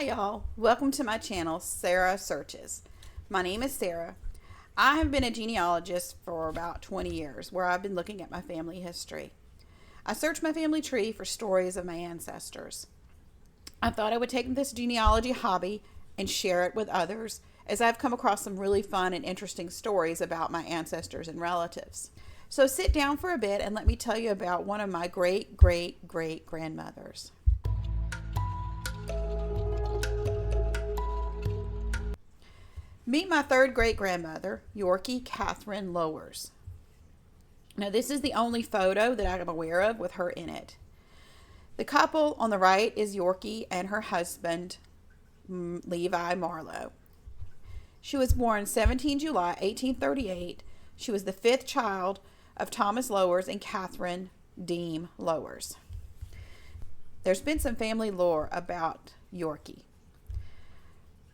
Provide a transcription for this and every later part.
Hi y'all, welcome to my channel, Sarah Searches. My name is Sarah. I have been a genealogist for about 20 years where I've been looking at my family history. I search my family tree for stories of my ancestors. I thought I would take this genealogy hobby and share it with others as I've come across some really fun and interesting stories about my ancestors and relatives. So sit down for a bit and let me tell you about one of my great-great-great-grandmothers. Meet my third great-grandmother, Youarkee Catherine Lowers. Now, this is the only photo that I'm aware of with her in it. The couple on the right is Youarkee and her husband, Levi Marlowe. She was born 17 July 1838. She was the fifth child of Thomas Lowers and Catherine Deem Lowers. There's been some family lore about Youarkee.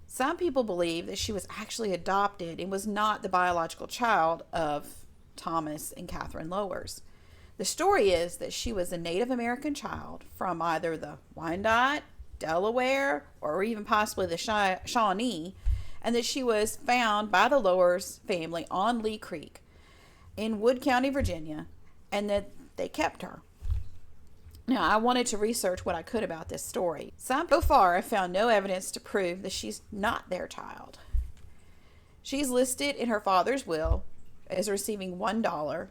Some people believe that she was actually adopted and was not the biological child of Thomas and Catherine Lowers. The story is that she was a Native American child from either the Wyandot, Delaware, or even possibly the Shawnee, and that she was found by the Lowers family on Lee Creek in Wood County, Virginia, and that they kept her. Now, I wanted to research what I could about this story. So far, I found no evidence to prove that she's not their child. She's listed in her father's will as receiving $1,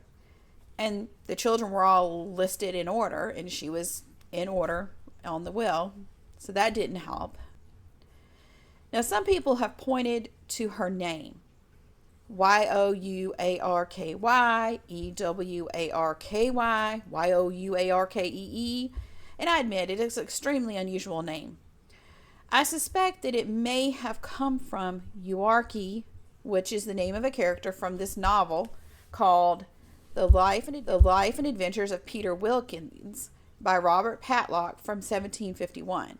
and the children were all listed in order, and she was in order on the will, so that didn't help. Now, some people have pointed to her name, Youarky, Ewarky, Youarkee, and I admit it is an extremely unusual name. I suspect that it may have come from Youarkee, which is the name of a character from this novel called The Life and Adventures of Peter Wilkins by Robert Patlock from 1751.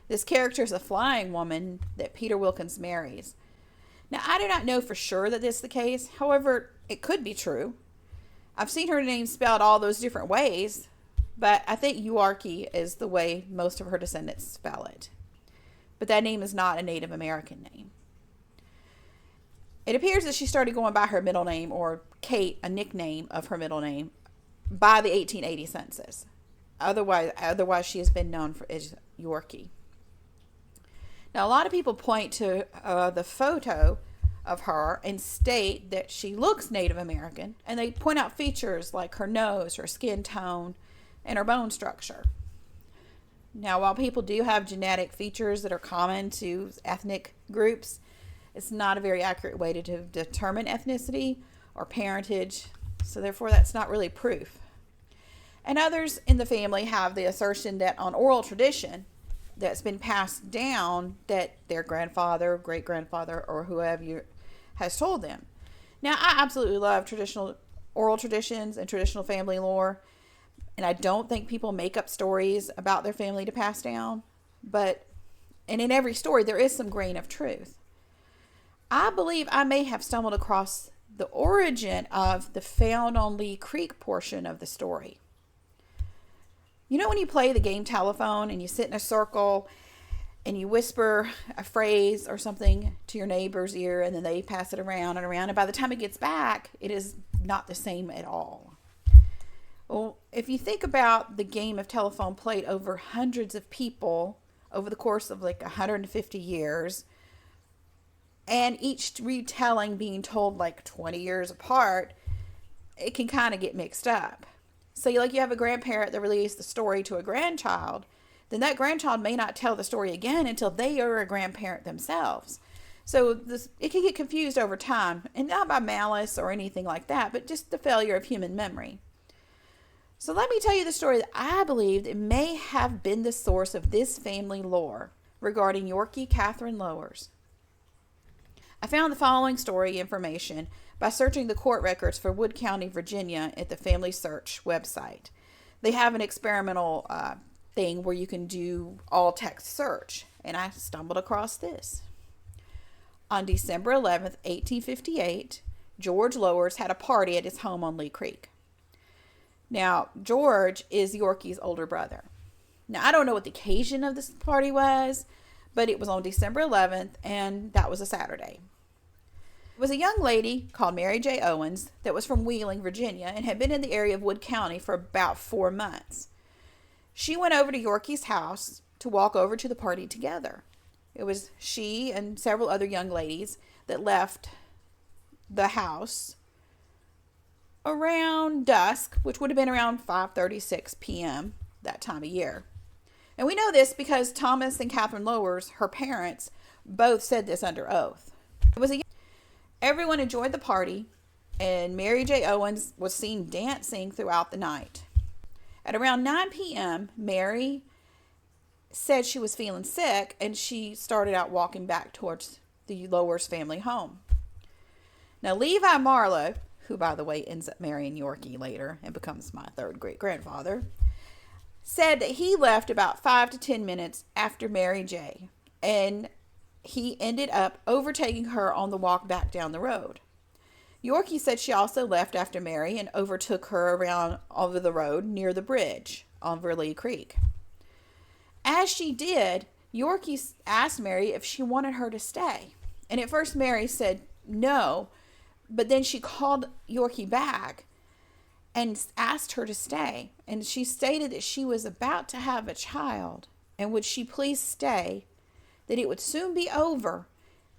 This character is a flying woman that Peter Wilkins marries. Now, I do not know for sure that this is the case. However, it could be true. I've seen her name spelled all those different ways, but I think Youarkee is the way most of her descendants spell it. But that name is not a Native American name. It appears that she started going by her middle name, or Kate, a nickname of her middle name, by the 1880 census. Otherwise she has been known as Youarkee. Now, a lot of people point to the photo of her and state that she looks Native American, and they point out features like her nose, her skin tone, and her bone structure. Now, while people do have genetic features that are common to ethnic groups, it's not a very accurate way to determine ethnicity or parentage, so therefore that's not really proof. And others in the family have the assertion that on oral tradition, that's been passed down, that their grandfather, great-grandfather, or whoever has told them. Now, I absolutely love traditional oral traditions and traditional family lore, and I don't think people make up stories about their family to pass down, and in every story there is some grain of truth. I believe I may have stumbled across the origin of the found on Lee Creek portion of the story. You know when you play the game telephone and you sit in a circle and you whisper a phrase or something to your neighbor's ear, and then they pass it around and around, and by the time it gets back, it is not the same at all. Well, if you think about the game of telephone played over hundreds of people over the course of like 150 years, and each retelling being told like 20 years apart, it can kind of get mixed up. So you have a grandparent that relays the story to a grandchild, then that grandchild may not tell the story again until they are a grandparent themselves. So it can get confused over time, and not by malice or anything like that, but just the failure of human memory. So let me tell you the story that I believe it may have been the source of this family lore regarding Youarkee Catherine Lowers. I found the following story information by searching the court records for Wood County, Virginia at the Family Search website. They have an experimental thing where you can do all text search, and I stumbled across this. On December 11th, 1858, George Lowers had a party at his home on Lee Creek. Now, George is Youarkee's older brother. Now, I don't know what the occasion of this party was, but it was on December 11th, and that was a Saturday. It was a young lady called Mary J. Owens that was from Wheeling, Virginia, and had been in the area of Wood County for about 4 months. She went over to Yoarkee's house to walk over to the party together. It was she and several other young ladies that left the house around dusk, which would have been around 5:36 p.m. that time of year. And we know this because Thomas and Catherine Lowers, her parents, both said this under oath. Everyone enjoyed the party, and Mary J. Owens was seen dancing throughout the night. At around 9 p.m., Mary said she was feeling sick, and she started out walking back towards the Lowers family home. Now, Levi Marlowe, who, by the way, ends up marrying Youarkee later and becomes my third great-grandfather, said that he left about 5 to 10 minutes after Mary J., and he ended up overtaking her on the walk back down the road. Youarkee said she also left after Mary and overtook her around over the road near the bridge over Lee Creek. As she did, Youarkee asked Mary if she wanted her to stay. And at first Mary said no, but then she called Youarkee back and asked her to stay. And she stated that she was about to have a child and would she please stay, that it would soon be over,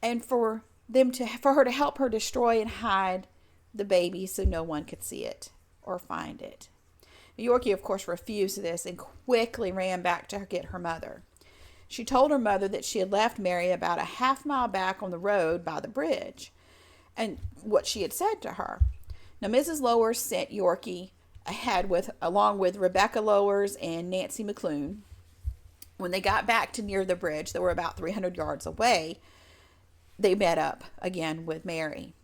and for her to help her destroy and hide the baby so no one could see it or find it. Youarkee, of course, refused this and quickly ran back to get her mother. She told her mother that she had left Mary about a half-mile back on the road by the bridge, and what she had said to her. Now, Mrs. Lowers sent Youarkee ahead along with Rebecca Lowers and Nancy McClune. When they got back to near the bridge, they were about 300 yards away, they met up again with Mary.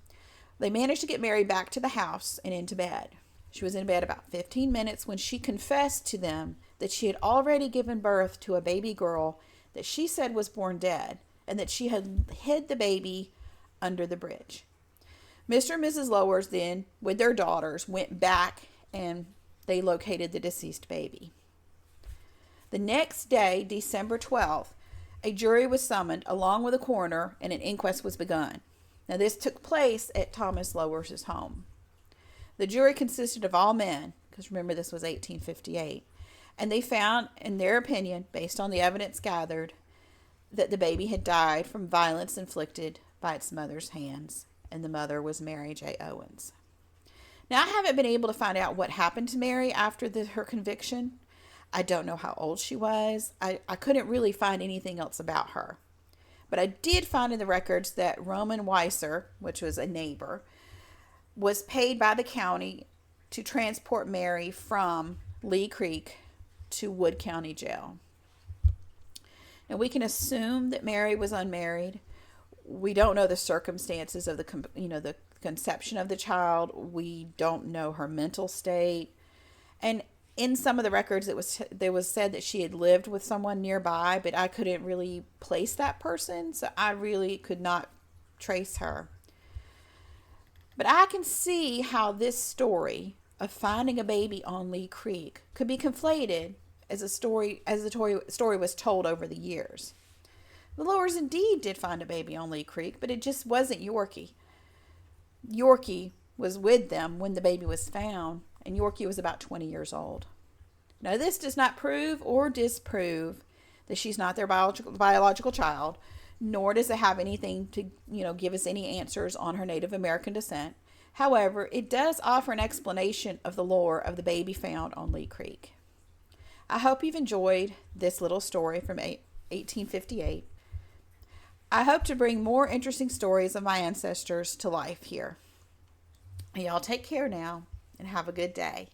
They managed to get Mary back to the house and into bed. She was in bed about 15 minutes when she confessed to them that she had already given birth to a baby girl that she said was born dead, and that she had hid the baby under the bridge. Mr. and Mrs. Lowers then, with their daughters, went back and they located the deceased baby. The next day, December 12th, a jury was summoned along with a coroner, and an inquest was begun. Now, this took place at Thomas Lowers' home. The jury consisted of all men, because remember this was 1858, and they found, in their opinion, based on the evidence gathered, that the baby had died from violence inflicted by its mother's hands, and the mother was Mary J. Owens. Now, I haven't been able to find out what happened to Mary after her conviction. I don't know how old she was. I couldn't really find anything else about her. But I did find in the records that Roman Weiser, which was a neighbor, was paid by the county to transport Mary from Lee Creek to Wood County Jail. Now, we can assume that Mary was unmarried. We don't know the circumstances of the conception of the child. We don't know her mental state. And in some of the records, there was said that she had lived with someone nearby, but I couldn't really place that person, so I really could not trace her. But I can see how this story of finding a baby on Lee Creek could be conflated as the story was told over the years. The Lowers indeed did find a baby on Lee Creek, but it just wasn't Youarkee. Youarkee was with them when the baby was found, and Youarkee was about 20 years old. Now, this does not prove or disprove that she's not their biological child, nor does it have anything to, give us any answers on her Native American descent. However, it does offer an explanation of the lore of the baby found on Lee Creek. I hope you've enjoyed this little story from 1858. I hope to bring more interesting stories of my ancestors to life here. Y'all take care now and have a good day.